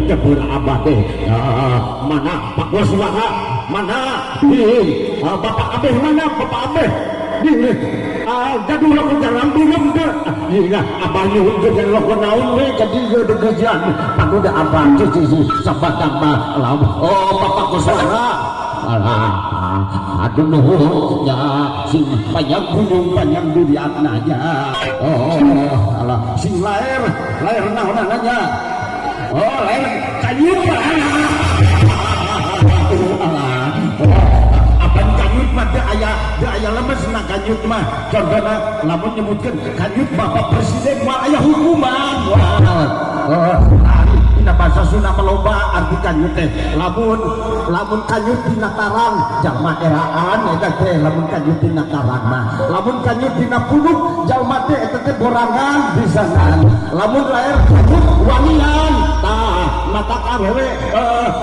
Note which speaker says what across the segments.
Speaker 1: Jebur abah teh mana Pak Waswara mana Bapak Abeh mana Bapak Abeh ini jadul lo jalan belum deh iya abahnya udah jalan lo naun we jadi udah kerjaan aku udah abah cici sahabat tambah lam oh Bapak Waswara aduh nuhun ya sing panjang gunung panjang durian aja oh alah sing lahir naon aja oh lain kanyut apa kanyut mah dia ayah lemes nak kanyut mah contohnya lamun nyebutkan kanyut bapak presiden mah ayah hukuman dina bahasa Sunda meloba arti kanyut teh lamun kanyut dina tarang jalma eraan eta teh lamun kanyut dina tarang mah lamun kanyut dina punduk jalma teh eta teh borangan pisanan lamun lair kanyut wanian mata kawewe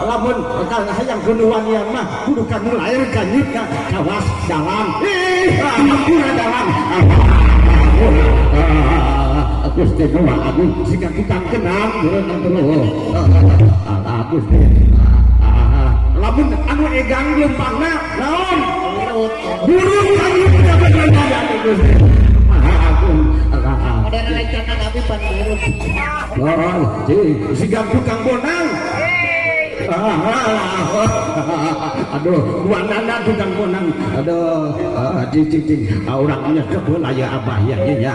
Speaker 1: lamun hayang kudu wanian mah kudu kanu lair kanyut ka kawas dalam kuna dalam Gusti doa aduh jika kita kenal Gusti lamun anu egang lempangna naon burung kanyut dapat lanjut Gusti modern lecana tapi pan burung oh jika tukang bonang aduh wanana tukang bonang aduh cicing orangnya kebun aya abah ya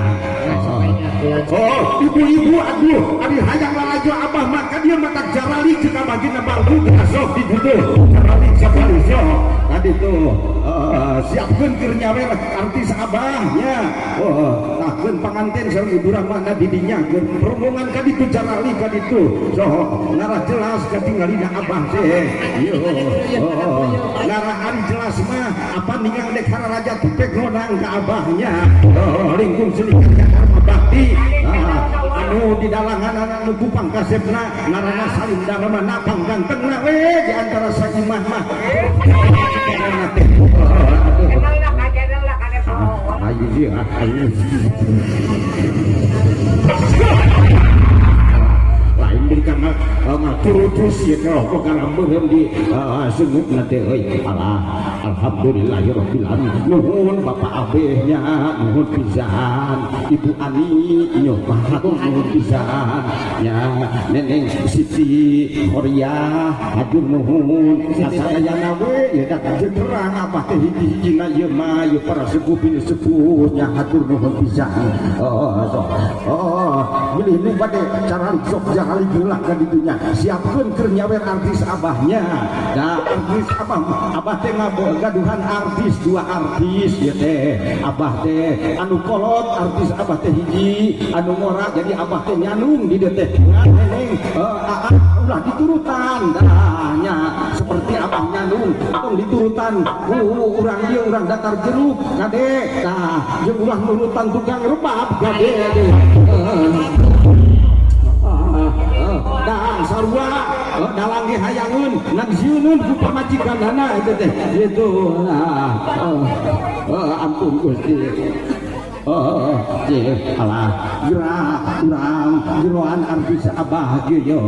Speaker 1: oh ibu-ibu aduh ari hayang lalajo abah maka dia mata jarali kita bagi nabalbu kita sok di duduk jarali sabalisyo tadi tuh siapkeun keur nyawe artis abahnya oh takkeun panganten sareng ibu rahmana didinya keur rombongan ka ditu jarali ka ditu so ngarah jelas katinggalina abah teh yo ngarahan jelas mah apa ningang dek raja tupek nodang ka abahnya lingkung sedikit bakti anu di dalangan anu kupang kasepna ngaranna Salim Dharma panggang tengna we di antara saimah mah ayo dia lain di kamar ngatur-utus ya kok karambeuheum di sungguh nanti euy alhamdulillahirabbil alamin nuhun bapak abehnya nuhun pisan ibu Ani nyoh nuhun pisan nya neneng Siti Korea hatur nuhun sasadayana we ya datang terang apa teh hiji-hijina ieu mah ieu para sepuh-sepuhnya hatur nuhun pisan milih nu bade cara sok jangan geulak ka ditunya siapkeun keur nyawer artis abahnya da artis abah teh gaduhan artis dua artis ya teh abah teh anu kolot artis abah teh hiji anu ngora jadi abah teh nyanung di dieu teh neneng ulah diturutan nya seperti abah nyanung tong diturutan urang ieu urang datar jeruk gade tah jeung ulah nurutan tukang rebab gade dah sarua dalang dihayangun nan zieuneun ku pamajikanana itu teh gitu ampun Gusti alah urang jeroan artis abah kieu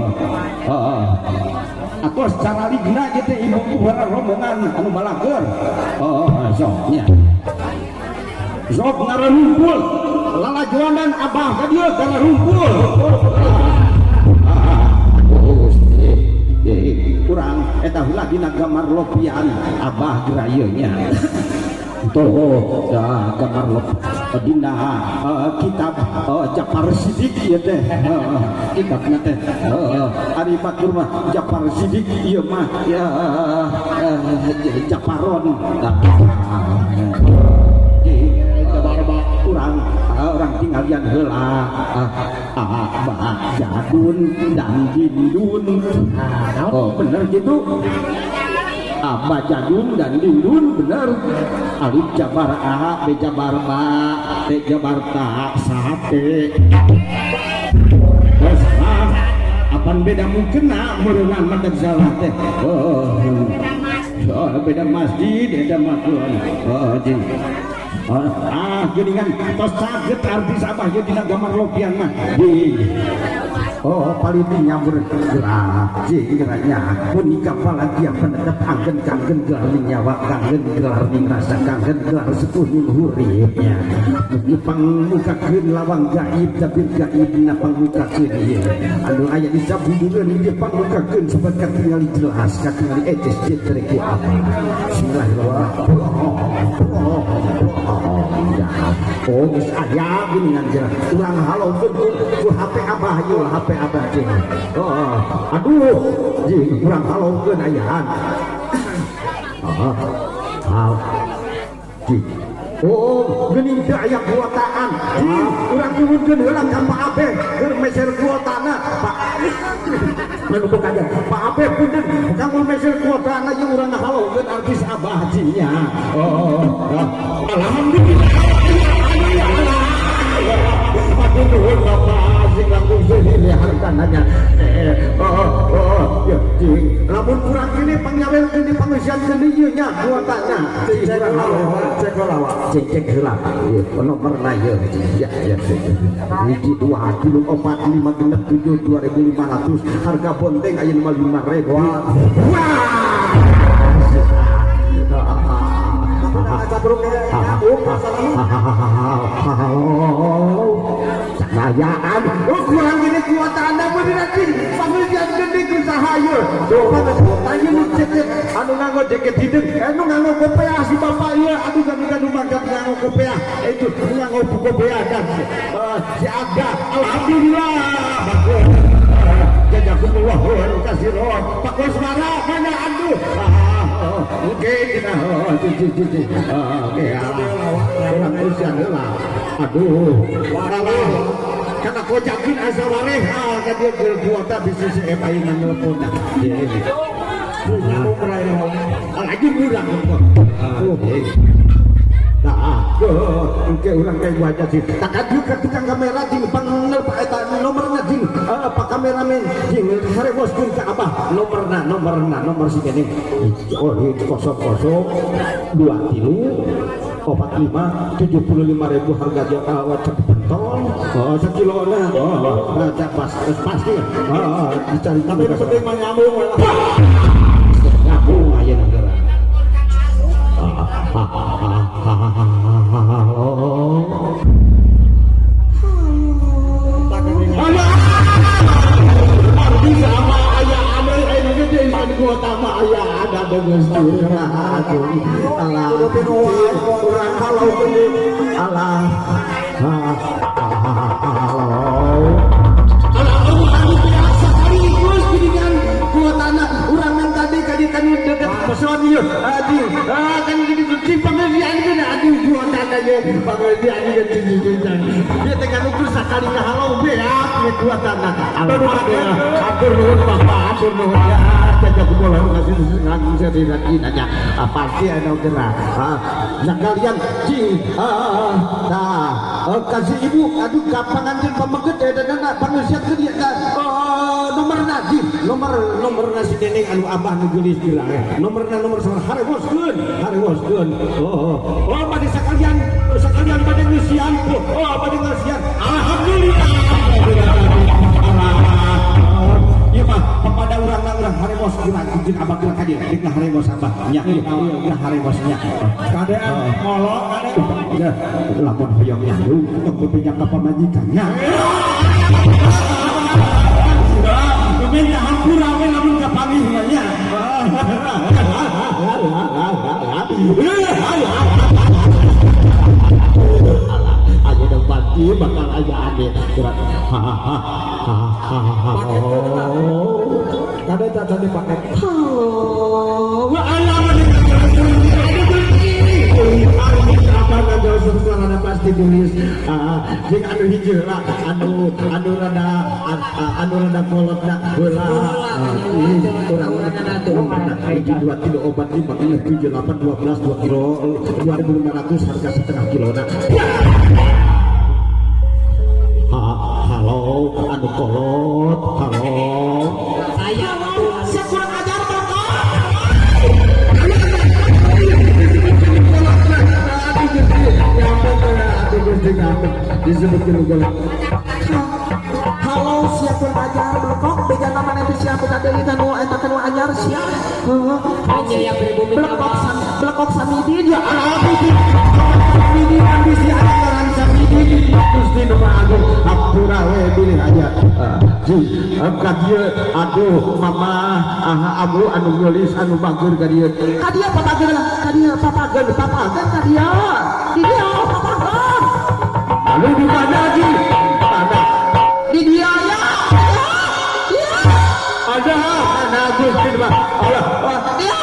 Speaker 1: atos cara ligna ieu teh ibu kubara rombongan anu balageur sok nya sok ngarumpul lalajonan abah ka dieu ngarumpul kurang eta heula dina gambar lopian abah gerayeunya toh gambar lop dina kitab Japar Sidik ieu teh kitabna teh ari batur mah Japar Sidik ieu mah Japaron orang tinggalin heula abah jadun dan dindun bener gitu abah jadun dan dindun bener alif jabar a b jabar ba t jabar ta sate apaan beda mungkin merenang mata salah teh beda masjid beda makluan geuningan tos saged artis abah ieu dina gambar lopian mah paliti nyambur gerak geranya pun kapalagia penetep anggen kangen gelar ning nyawa kangen gelar ning rasa kangen gelar sepuh ning huripnya pangmukakeun lawang gaib tapi gaib na pangmukakeun ieu anu aya di sabundureun ieu pangmukakeun sabekat tingali jelas katingali eces cetre ku apa bismillahirrahmanirrahim geus aya geuningan jelas urang halokeun ku HP abah ieu HP abah cing aduh jing kurang halongkeun ayaan jing geuning teu aya kuotaan jing urang nuhunkeun heula ka Pak Abe keur meser kuotana Pak manu kaget Pak Abe punten kamu meser kuotana jeung urang halongkeun artis abah jingnya alhamdulillah nuhun Bapak sing langkung seueur hartananya lamun urang ini pangnyawerkeun di pangeusian ieu nya kuotana cek heula nomorna ieu ya hiji 2 3 4 5 6 7 2500 harga bonteng aya 5.000 cahayaan kurang ini kuatan anda berarti panggilan gede usaha ieu tanya nu ceket anu nganggo jaket hideung anu nganggo kopiah si bapak ieu aduh gaduh mangkat nganggo kopiah itu nganggo kopiah dan si Aga alhamdulillah jazakumullah khairan katsiran Pak Koswara mana aduh oke kita oke orang usian heula aduh kata kojakin asa wareh ka dia geul kuota bisnis ep ayeuna nelpon lagi murah kok engke urang kayak gua aja sih tak aju ke tukang kamera jing panggil pak eta nomornya jing pak kameramen jing hari bos kun ke abah nomor si gini oh itu 0023 45.75.000 harga dia cek pentol sekilo nah pasti dicari tapi penting mah nyambung aja negara sama ayah ame ini gede kan gua tambah ayah ada dengan sira aduh alah kurang kalau gede alah aku biasa kali terus ginian gua tanah urang yang tadi kan dekat peson ieu aduh kan gini simpang dia ini aduh gua tanahnya panggil dia ini dia tekan ukur sakali ka halau beak ya gua tanah atur nuhun bapak atur nuhun ya jaga bola kasih ngaku saya tidak nanya pasti ada gerak sekalian ji kasih ibu aduh kapangan jeung pameget dan manusia ke dia nomor naji nomor nasi neneng anu abah nu geulis geura nomor sama hari boskeun oh pada sekalian pada ngeusian pada ngeusian alhamdulillah ieu mah kepada urang hari bos geura jeung abah geura ka dieu dik hari bos abah nya ieu hari bosnya kadean ngolok kadea lamun hoyong nyandu tong pinjam ka pamajikannya Kemudian hampura we lamun ka pangihnya. Aja dong pasti bakal aja ade gerak. Kada tadi pakai. Wah alamat ada pasti tulis jika anu hijau lah anu rada kolot nak bola kurang hiji 2 kilo obat 5 kilo 7 8 12 2 kilo 2.500 harga setengah kilo nak halo anu kolot halo saya kurang ajar bapak disebut gelo halo siapa ajar blokok beda nama nanti siapa tadi kanu eta kanu anyar sia aja yang pribumi blokok samidi dia samidi ambisi angaran samidi terus di rumah agung hapura we pilih aja ji ka dieu aduh mama abu anu gelis anu bager ka dieu papageun lah ka dieu papageun ka dieu di dia papageun lalu di mana lagi ada di dia ya ada Agustin mah Allah dia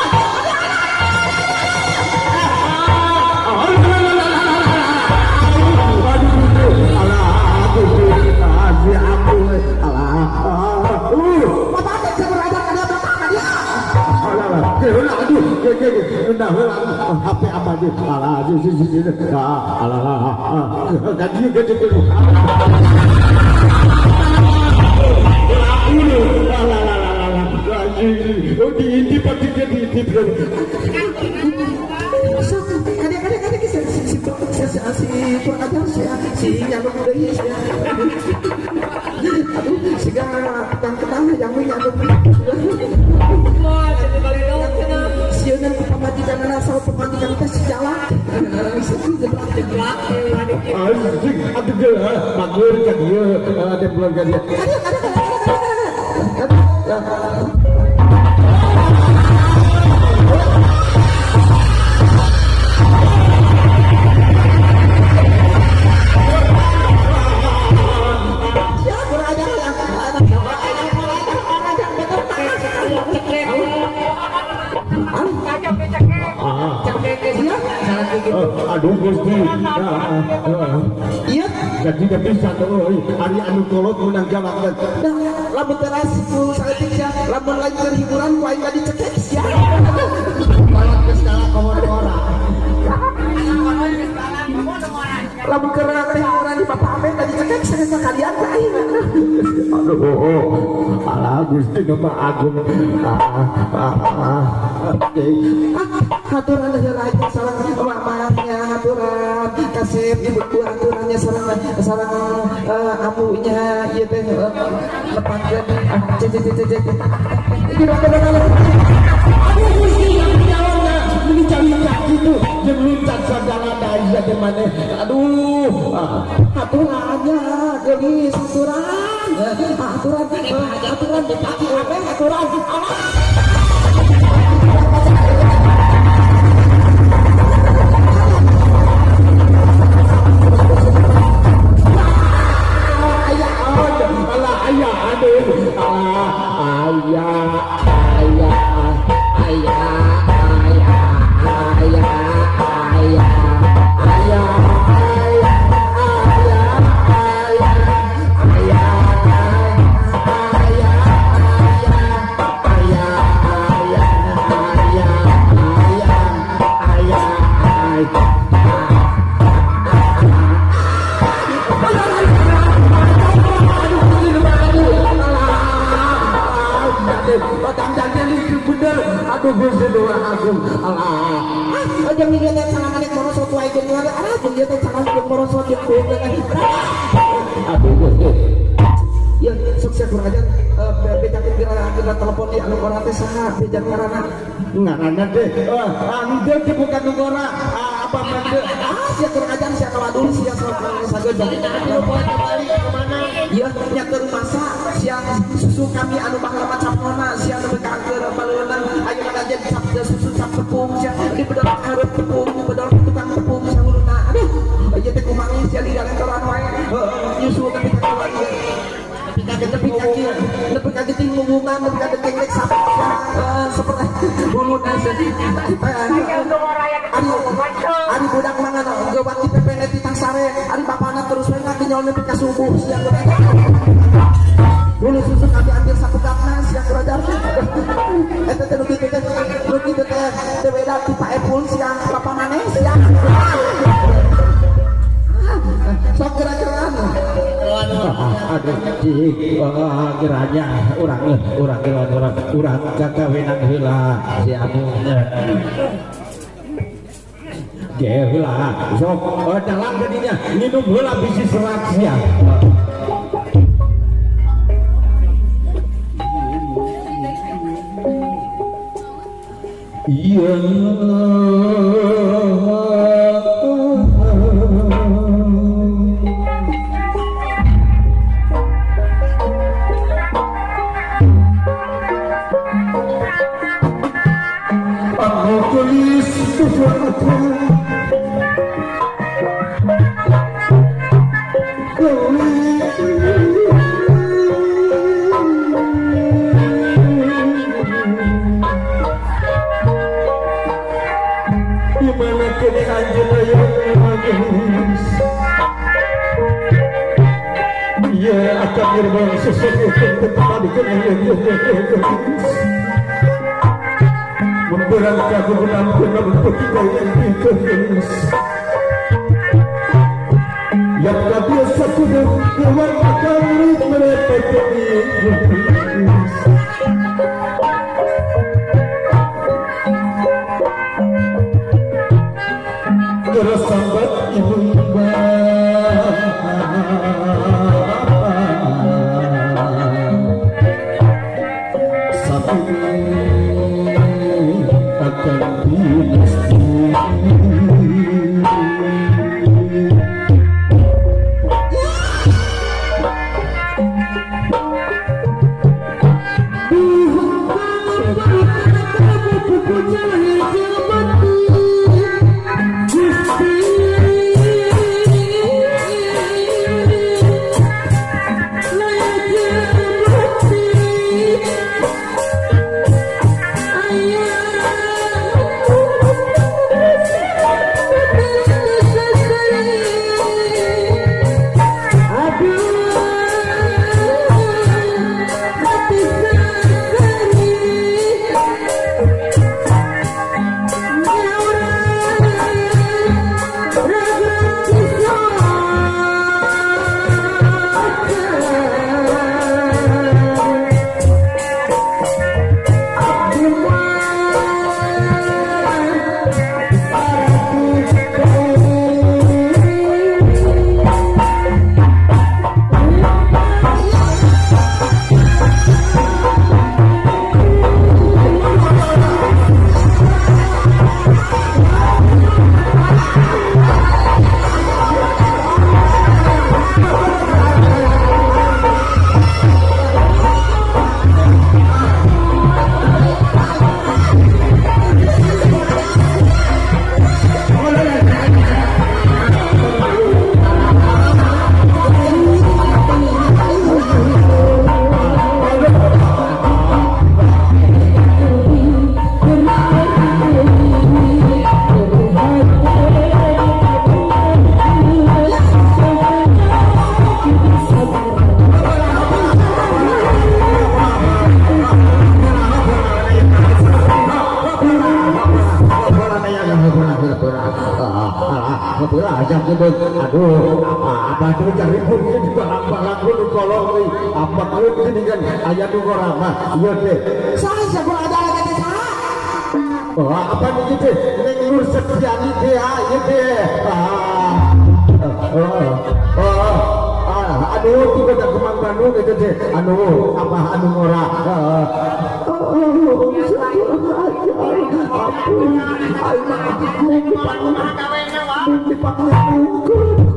Speaker 1: HP apa dia? Alah, gaji gede. Oh diintip pasti dia diintip. Si yang muda ini aduh segala ketang yang punya siunan pemajikan asal pemajikan kita sejalan anjing aduh gelah bagur ka dieu ada keluarga dia aduh Gusti iya jadi gak bisa tuh hari anu kolot menang jalanan lamun teras full saletik ya lamun lain hiburan ku aing tadi cekek ya kolot ke segala komor orang
Speaker 2: lamun keur teh urang di bapak ame tadi cekek saya kalian lain.
Speaker 1: Aduh, alah Gusti Nama Agung.
Speaker 2: Haturan lagi sareng mamanya haturan kasep ibu haturannya sareng amunya ieu teh lepaskeun cek iki aduh Gusti yang jawabna meni cari gitu jeung luncat sagala daya teh maneh aduh haturannya geus haturan dipake apa haturan aduh Gusti Doa Agung alah jeung ieu teh sanganek morosot wae jeung ngaran jeung ieu teh sanganek morosot jeung aduh Gusti ya sukses kurang ajar bejakeun kira telepon di anu kora teh saha bejak ngaranna teh anu teh bukan nu kora apa mande sia kurang ajar sia kawadul sia sageudang telepon balik ke mana ieu nya keur masak sia susu kami anu bakal macapna sia nu bekangkeun baleunan ayeuna aja dicap susu cap tepung sia di bedol hareup tepung bedol tukang tepung sanguluna aduh ieu teh kumaha sia di dalam toran wae nyusul ka kita kawan lebih kaki tinggi hubungan lebih kaki tinggi sampai seperti bulu nasi ari budak mana gawat di PPN di Tangsare ari bapana terus main lagi nyol nepi ka subuh siang dulu susu kami ambil satu kapna siang berajar eta teh rugi teh beda di Pak Epul siang bapak maneh siang sok kira-kiraan aduh cik geranya urang kakawinan heula si anu ge heula sok dalam gadinya minum heula bisi serat sia iya tulis sesuatu dimana kini anjena yang manis ia akan merbang sesuatu yang tetap dikenal memberangkat benar-benar untuk kita yang ditulis yang tak biasa kudu keluar akan mereka tulis keresambat ibu Gila aja gitu. Aduh, apa tuh cari mungkin di balak-balak lu kolong nih. Apa kalau gini kan ayah tuh orang mah. Iya deh. Saya pun ada lagi saya. Oh, apa nih gitu? Neng Nur Setiani dia, iya deh. Aduh, tiba tak kemang Bandung gitu deh. Aduh, apa anu ngora?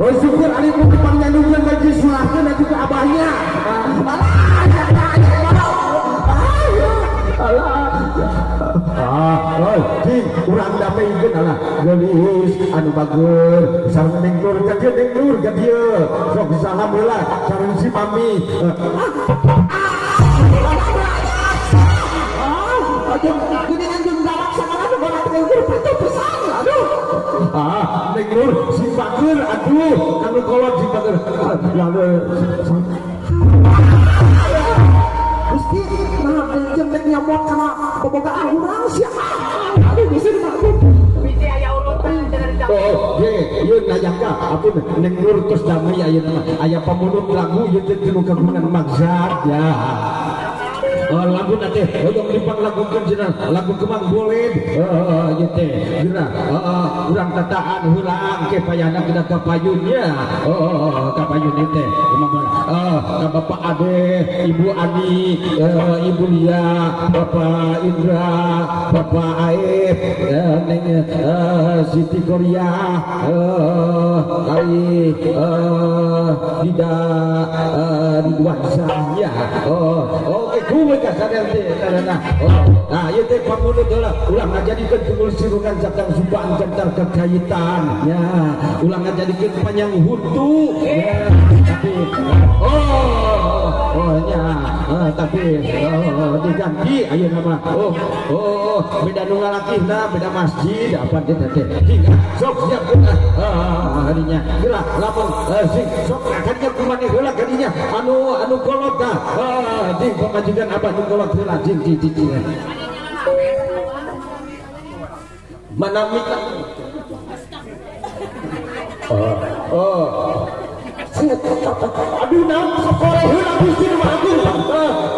Speaker 2: Oh, syukur Ali pun depannya nungguin baju sulahkan dan juga abahnya. Cing, kurang damai kan alah gelis anu bagus sareng nengdur ka dieu nengdur ka dieu sok salam heula sareng si mami geningan jeung galak sakana bola nengdur patuh pisan aduh nengdur si bager aduh anu kolot si bager Gusti, nah jembek nyamot kana bobogaan urang sia. Aduh bisa dimaklum. Bisi aya urutan dengan jamu. Oh, ieu ngajaka apun neng Nur tos damai ayeuna mah. Aya pamunut lagu ieu teh tinu kagungan maksad ya. Lagu nanti untuk dipang lagukan cenah lagu kemang boleh gitu geura urang tataan hulang ke payana kita ka payunnya kapayun teh ka Bapak Ade Ibu Ani Ibu Lia Bapak Indra Bapak Aib neng Siti Korea kali Ridwan Sahya oke kuwe ka sadar teh karena nah ieu teh pamunut heula ulang ngajadikeun kumul sirungan sakang subaan jantar kekaitan ya ulang ngajadikeun panjang hutu ya tapi tapi diganti ayeuna mah beda nu ngalakihna beda masjid apa teh sok siap harinya geura lamun sing sok akannya kumaneh heula kadinya anu kolot tah ding pamajikan abah nu kolot heula jing mana mika aduh naon kokore heula Gusti nu aku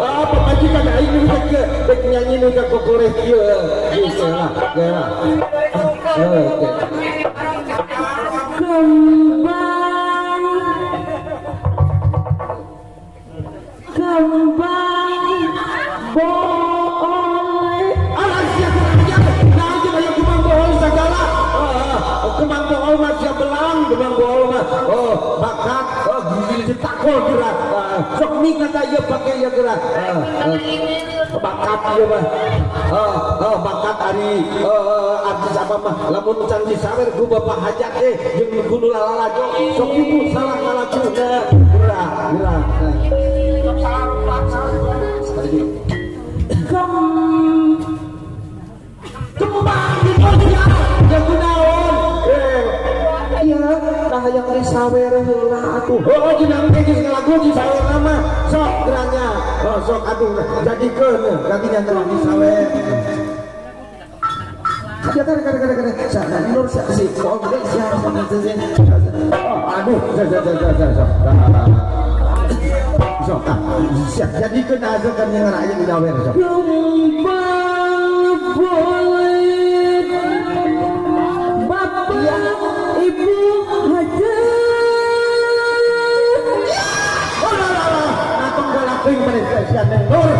Speaker 2: pamajikan aing nu dek nyanyi nu ka kokore ieu geus lah kembang boleh alasnya nah aja kayak kembang bohol segala kembang bohol mah siap belang kembang bohol mah bakat gini ditakol gerak sok nih kata ieu pake ieu gerak bakat ieu mah bakat ari artis apa mah lamun can disawer ku Bapak Hajat teh jeung kudu lalalajo sok ibu salah ngalajuna gerak kembang di posya yang kunaon iya nah yang ari sawer heula atuh jenang teh geus ngalagu di sawer mah sok geranya sok atuh jadikeun kakinya teh di sawer kada sana nur si kongre siapa aduh sok siap jadi kena ajakan yang rakyat di dawer sok boleh Bapak Ibu Hajat atong galaping mereka sian nur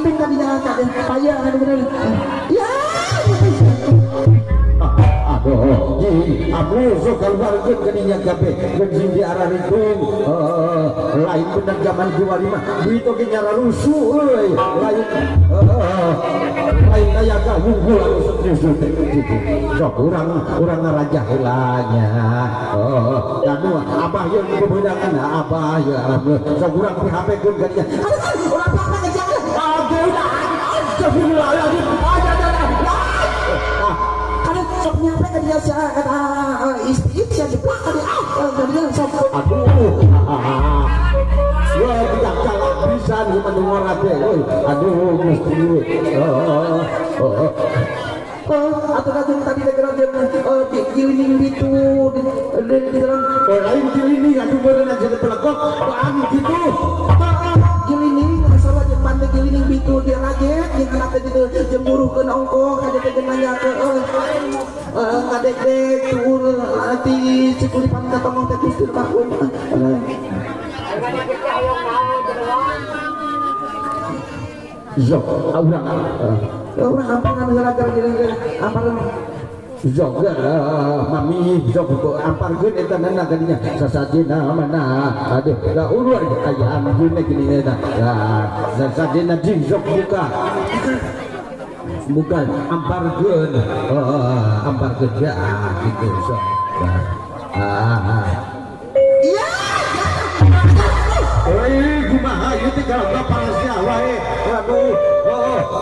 Speaker 2: ngitung kadinya kaden payah bener. Ya.
Speaker 1: Aduh, abu so keluarkan kadinya gabe bensin di arah ritung lain benar zaman Jawa mah itu kenyara rusuh lain kayak gabung so kurang raja hilanya dan abah yang kebenaran abah ya so kurang PHP kun kadinya
Speaker 2: Orang apa aja.
Speaker 1: aduh astagfirullahaladzim
Speaker 2: Sok nyampe ke dia kata istri saya jeplak tadi dia sok
Speaker 1: aduh ya tidak galak bisa nih mendengar aduh mesti
Speaker 2: atau kajung tadi negara dia gilining itu di dalam
Speaker 1: lain gilining aduh bener aja pelekok bang gitu
Speaker 2: gilining asal aja pandai gilining itu dia raget yang kenapa itu jemburu ke ongko kada dengannya ke kadek tur nanti cikulipan katong teh Gusti Pakun
Speaker 1: Zok,
Speaker 2: orang ampangan gara-gara gila-gila ampangan
Speaker 1: Zok, mami Zok amparkeun eta nana kadinya sasajina mana aduh da ulur aya anjeunna gini eta sasajina jing Zok bukan amparkeun ya gitu Zok
Speaker 2: iya
Speaker 1: kumaha ieu teh kalau parasnya wae aduh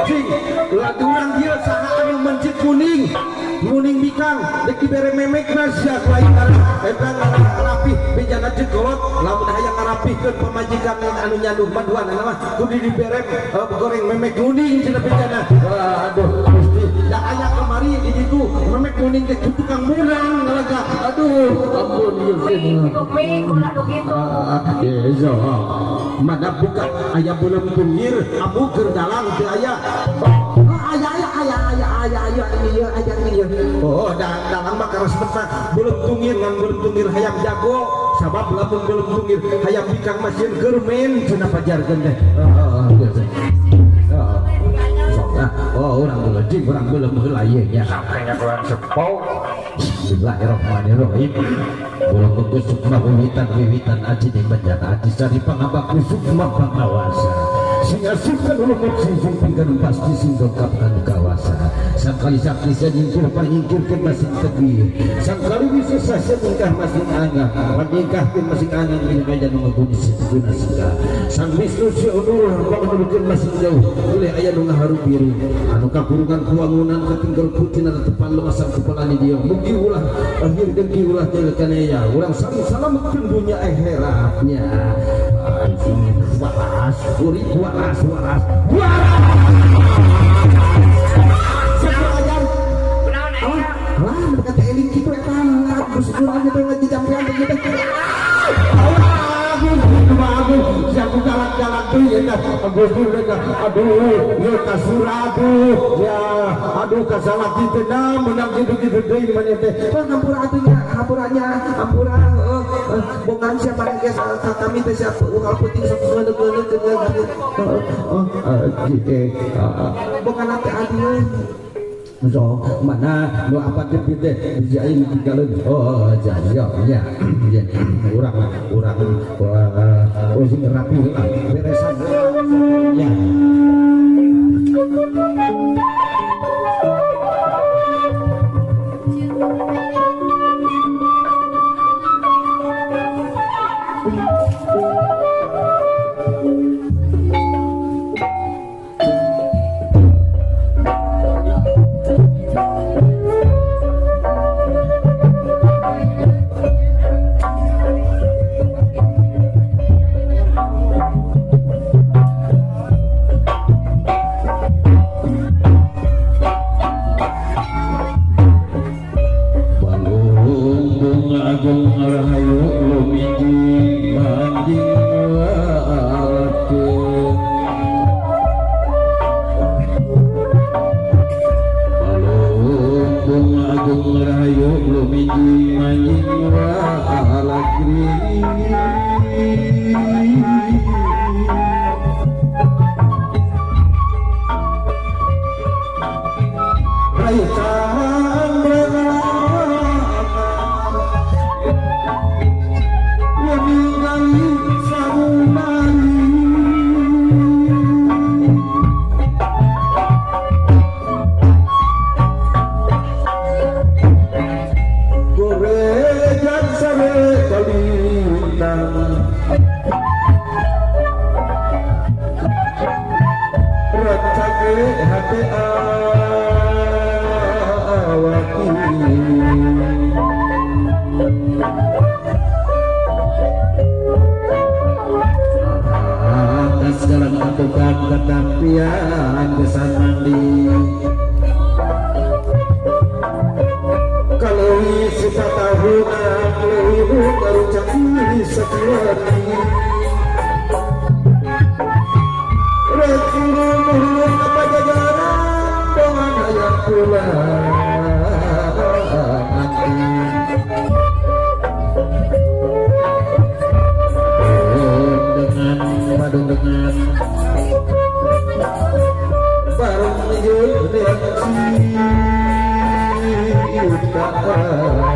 Speaker 1: cing lagu urang dia saha anu mencit kuning mikang dek dibere memekna sia lain eta rapi bejana jekolot lamun hayang ngarapihkeun pamajikan anu nyanduh maduan mah kudu dibere goreng memek kuning cenah bejana aduh Gusti da aya kamari di ditu memek kuning teh tukang murang ngalaga aduh ampun Yesus mana buka ayah belum tungir abu gerdalang teu aya
Speaker 2: ayah ini
Speaker 1: oh dalang mah karas mah belum tungir hayam jago sabab lamun belum tungir hayam bikang mesin germen cenah pajarkeun teh orang belum heula ieu nya sampenya kurang sepau Bismillahirrahmanirrahim ulang kusuk mah wiwitan aji jeung banjana aji sari pangabak kusuk mah pangawasa singa sukan ulumut sing pinggan pasti sing dongkapkan kawasa sakali sakti sajingkir panyingkirkeun masing tegir sakali bisa sasa ningkah masing angga panyingkahkeun masing angga jeung banjana ngaguni situna sika sang Wisnu si unur panganukeun masing jauh boleh aya nu ngaharu biru anu kakurungan kuwangunan katinggal putih na tepan lemasang kepalani dia mugi ulah akhir dengki ulah teh kanaya urang salam dunya akhiratnya waras
Speaker 2: berkata eling gitu eta bersyukur teh ngejampean begitu
Speaker 1: siapa galak-galak tuh ya aduh ya kasuradu ya aduh kasalah kita menang gitu-gitu deh mana teh
Speaker 2: hampuranya bongan siapa guys kami teh siapa ukal penting sok bongan teh aduh
Speaker 1: so mana nu apa teh dijain tinggalin jaya ya urang sing rapi lah beresan ya
Speaker 2: kaitan meninggali sarumani gorejan sare kalintang rancake hati awaki atas jalan atukan ketampian kesan mandi kalau sifat tahunan lewu baru cakili sekiwani rekuru muhulun kepajajaran dengan ayat pulang nanti padung dengan barang menyul reaksi utaan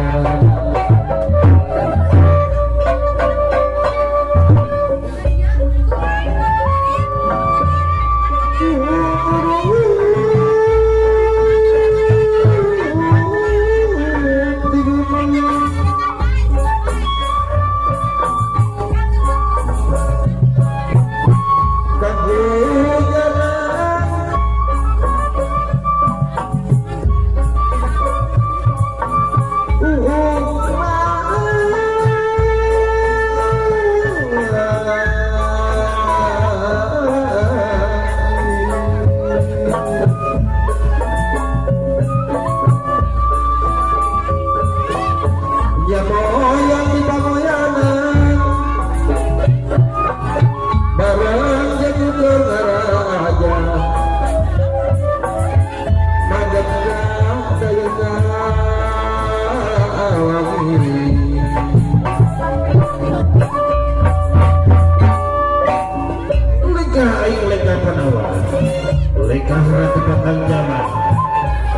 Speaker 2: lekah rati patang jalan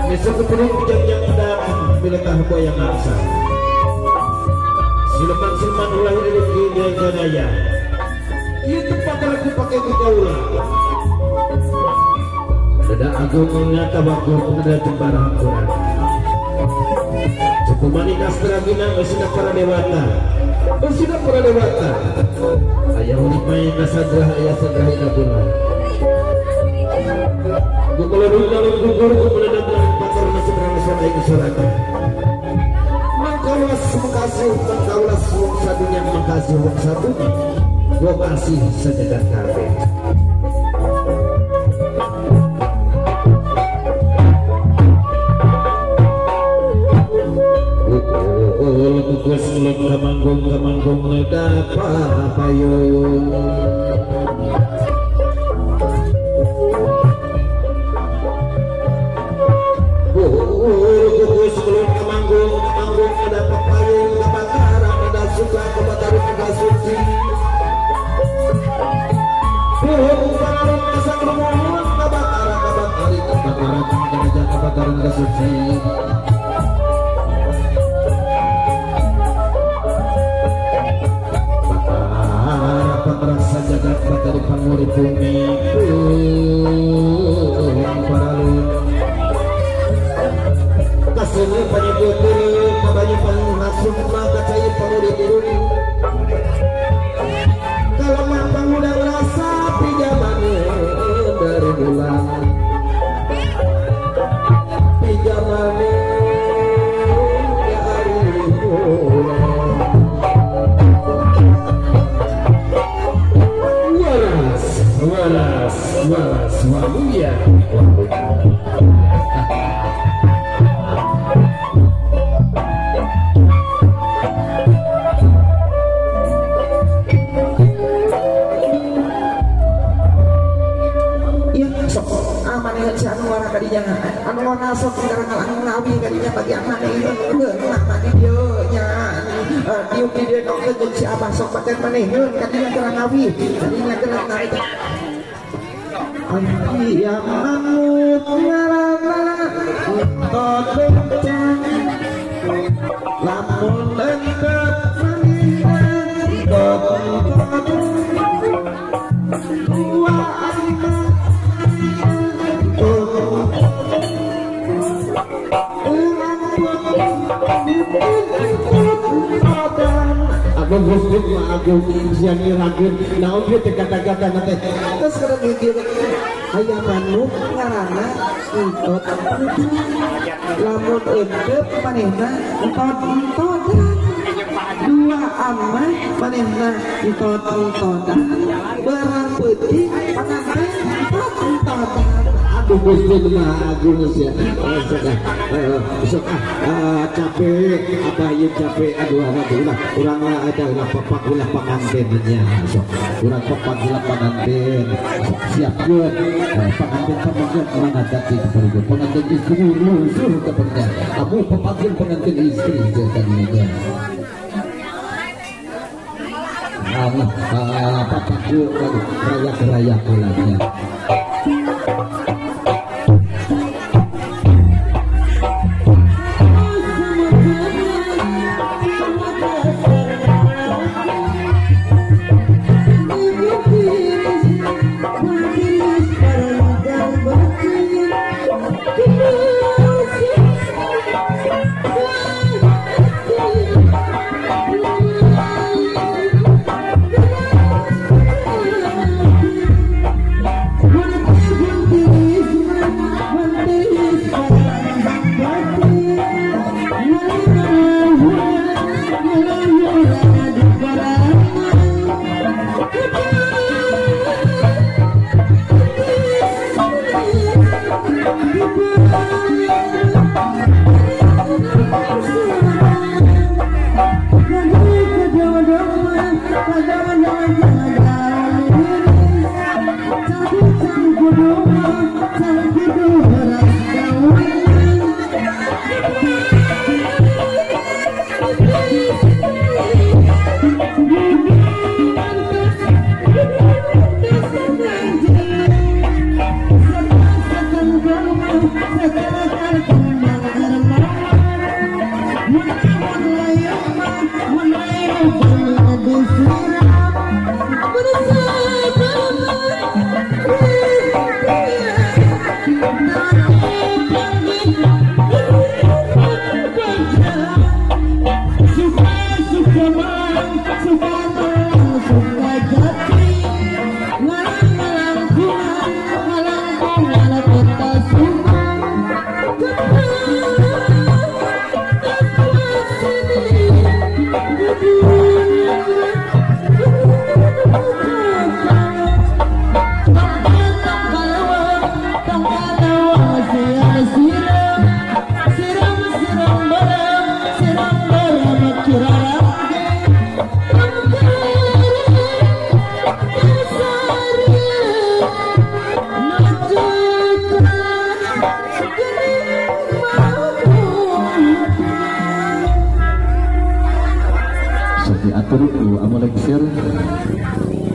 Speaker 2: besok kepulung bijak-bijak pedang bila tahu yang aksa sileman-sileman ulah rezeki dia jadaya ia tempat aku pakai kegaulan dada agung mengata waktu dada cembara hampuran cukup manikas teragina bersinak para dewata ayah unik main nasadrah ayah sadrah ina bulan gugur kemudian pakar nasi berangsur naik masyarakat mengkawas mengkasih mengkawas wong satunya mengkasih wong satunya gua kasih sejagat kabeh kukus mulut kamanggung ngedapa payung kukus mulut kamanggung ngedapa payung kebakaran ada suka kebakaran ada suci kebakaran kesang rumun kebakaran ada suci terasa jagat batari panguri bumi paralun kasih penyebut kabanya panghasum maka cai panguri diruni kalau mamang udah merasa pijamannya dari bulan pijamannya dari bulan walas wabuya iya sok aman si anu warna kadinya anu warna sok sekarang anu ngawi kadinya bagi aman itu enggak mani dia nya diuk di dia nongke jeung si abah sok paten manehkeun kadinya keur ngawi kadinya keur naik yang mangut ngarana Abang Gusti mah agung siang irageun naon ieu teh kata-kata nanti terus kada mikir aya manuk ngaranna entot lamun eudeup manehna entot-entotan dua amah manehna entot-entotan barang peuting panganten entot-entotan aduh Gusti mah agung sia sok capek apa ieu capek aduh urang ada ulah papak ulah pangantennya sok urang papak ulah panganten siapkeun panganten pamanjeun mana tadi keperluan panganten istri suruh kepada amu papakeun panganten istri tadinya papakeun raya kulanya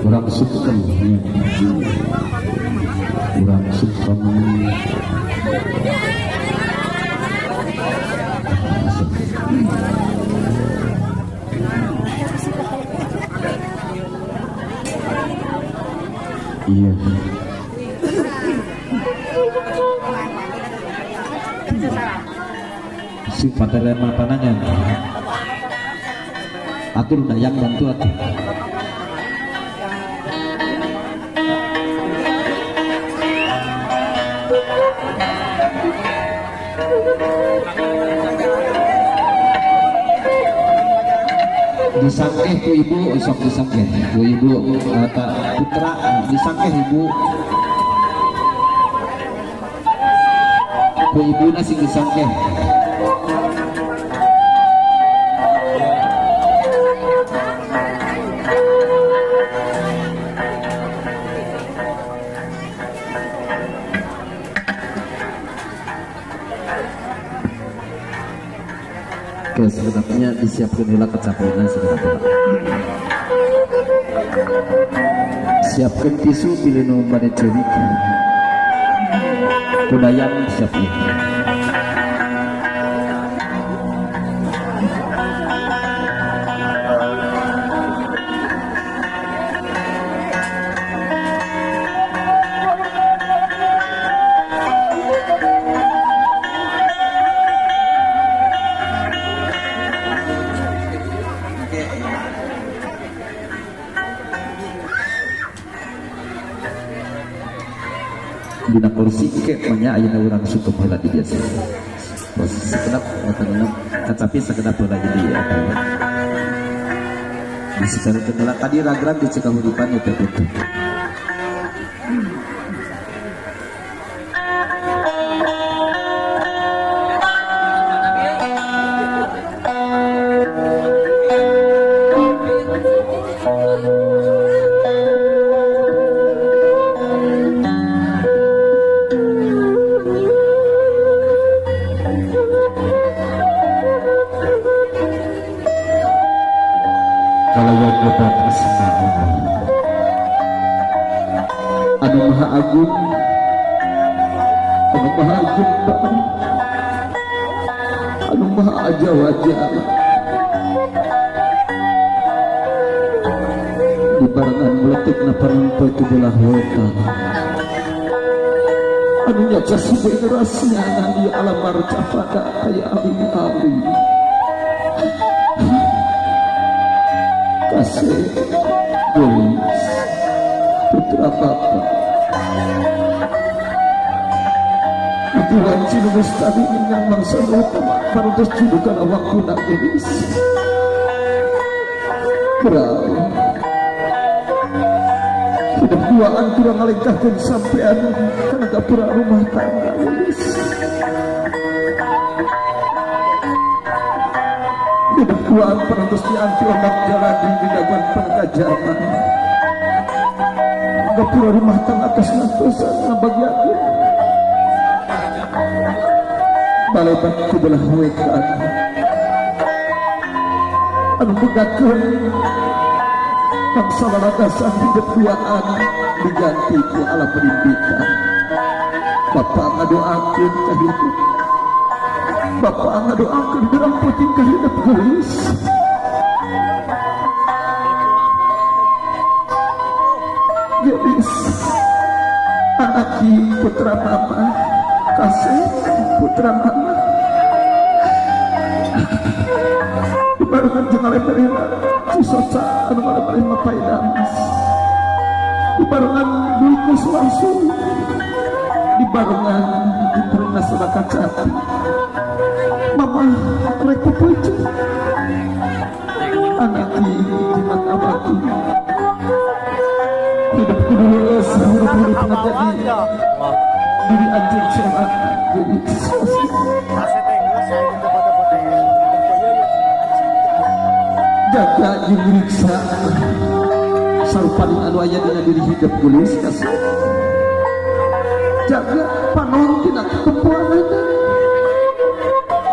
Speaker 2: kurang sukses kurang sukses iya sifat dalam matananya atur dayang bantu atuh disangkeh ku ibu sok disangkeh ku ibu putra disangkeh ibu ku ibu nasi disangkeh sebenarnya disiapkan ulah kecapean sebenarnya siapkan tisu pilih nomor cewek kudayang siapin keknya ayeuna urang sukup heula di biasa bos sekedap tetapi sekedap heula jadi di sekitar kendala tadi ragram di Cikahuripan itu betul.
Speaker 1: Kalau yang dapat asma'u anu maha agung anu maha aja wajah di barengan meletik na panampai ke belah weta anu nyaca subuh generasinya nandi alam marca pada ayah ali kasih gelis putra bapak Tuhan cina mustadi ingat bangsa utama parutus judukan awakku nak gelis berau hidup duaan kurang alengkahkan sampean karena dapura rumah tangga gelis hidup duaan parutus dianti omak jaladi di daguan pengajaran dapura rumah tangga atas nantosan nabagi aku balebat ku belah wetan anu begakeun bangsa lalagasan hidup duaan diganti ku ala pendidikan Bapak ngadoakeun ka hidup Bapak ngadoakeun berang putih ka hidup gelis gelis anaki putra mama kasih putra mama dibarengan jeung alemerina cisoca anu alemerina paidamas dibarengan duitnya langsung dibarengan diterima sedekah capi mama rek pupucu anaki jimat abadi hidup kudu leus hidup ngajadi diri anjing sholat jadi jaga jingiriksa sarupaning anu aya dina diri hidup gelis kasih jaga panon tina ketempuanan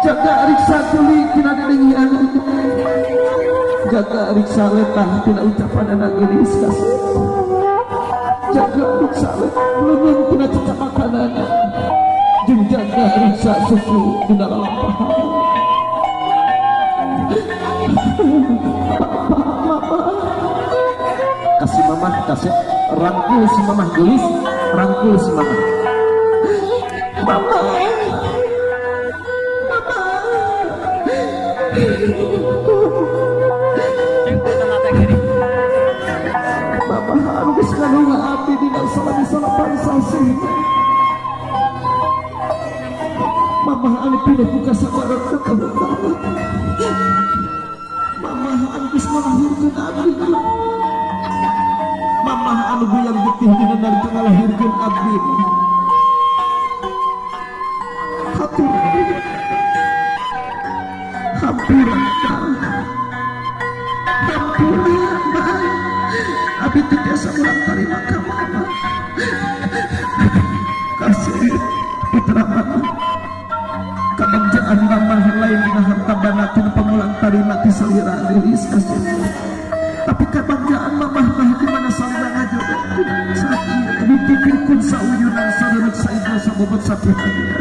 Speaker 1: jaga riksa tuli tina diringian jaga riksa letah tina ucapan anak gelis kasih jaga riksa lengan tina cicak makanan jeung jaga riksa susu dina lampahan kasih mamah kasih rangkul si mamah gelis rangkul si mamah mamah anu geus ngalunga abdi dina salah pansasi mamah anu pindah buka sabarat ke kabutaran mamah anu geus ngalahirkeun abdi mamah anu buyang getih dina narita ngalahirkeun abdi hampura abdi teu biasa urang tarima ka mama kasih putra mama kabagjaan mamah lain dina harta bana tinu pangulang tarima ti salira gelis kasih tapi kabagjaan mamah mah di mana salira ngajodoh sakit dipikirkeun sauyunan sareureuh saida sabobot sapihadia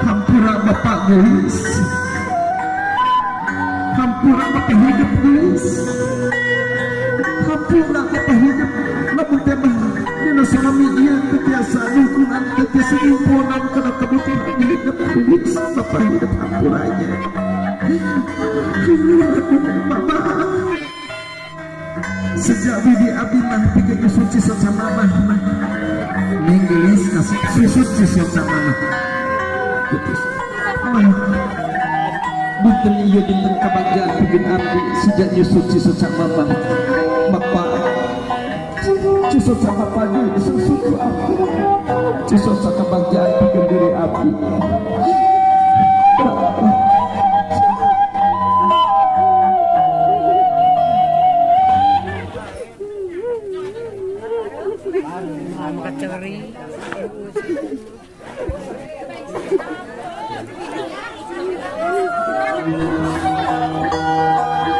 Speaker 1: hampura bapak gelis hampura bapak hidup gelis hampura bapak hidup lamun teh mah dina salami ieu teu tiasa dukungan teu tiasa imponan kana kebutuhan hidup gelis bapak hidup hampuranya mama
Speaker 2: sejak bidi abdi mah bikin suci sama mah Inggris kasih suci sama mah Dinten iya dinten kebahagiaan bikin abdi sejak suci sama mah Bapak Cisot sama pagi sesuatu abdi Cisot sama kebahagiaan bikin diri abdi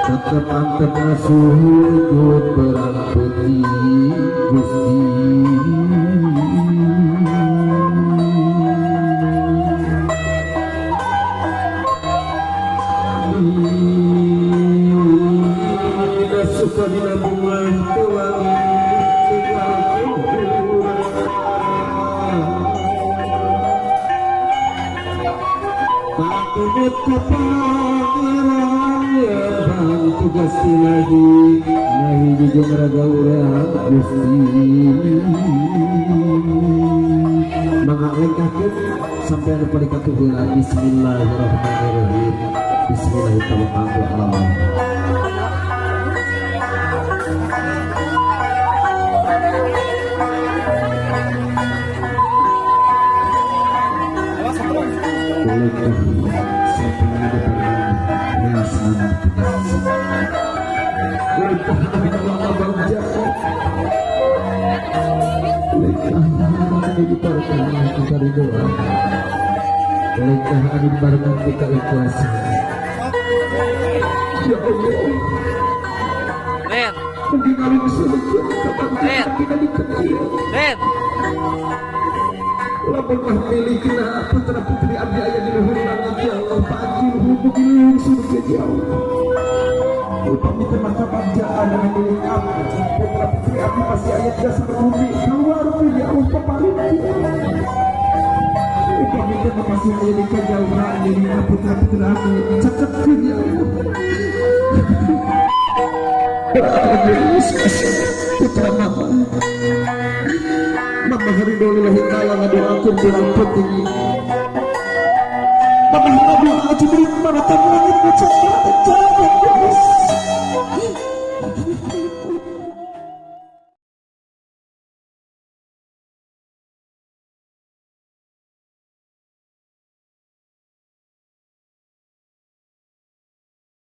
Speaker 2: tetap antara sujud perang putih Gusti suka dinabungan kewangi takut kepangerannya tugas lagi nahi juga meraga urang Gusti mengalengkakeun sampai anu paling katuheula bismillahirrahmanirrahim bismillahirrahmanirrahim Lekah adil barengan kita ikhlas. Ya Allah.
Speaker 3: Ben.
Speaker 2: Mungkin kali surga
Speaker 3: Ben.
Speaker 2: kita dikasih.
Speaker 3: Ben.
Speaker 2: Lampah milikna putra putri abdi ayah di luhur langit ya Allah pagi hubungi surga ya Allah. Upami temaka bacaan dan milik abdi putra putri abdi pasti ayat dasar bumi keluar ya Allah papalit. Upami temaka pasti ayat di kejauhan jadi putra putri abdi cakapkan ya Allah. Putra mama Mama haridolillahi ta'ala ngadoakeun bulan penting Mama ngadoa Jibril maratan langit ngecek jangan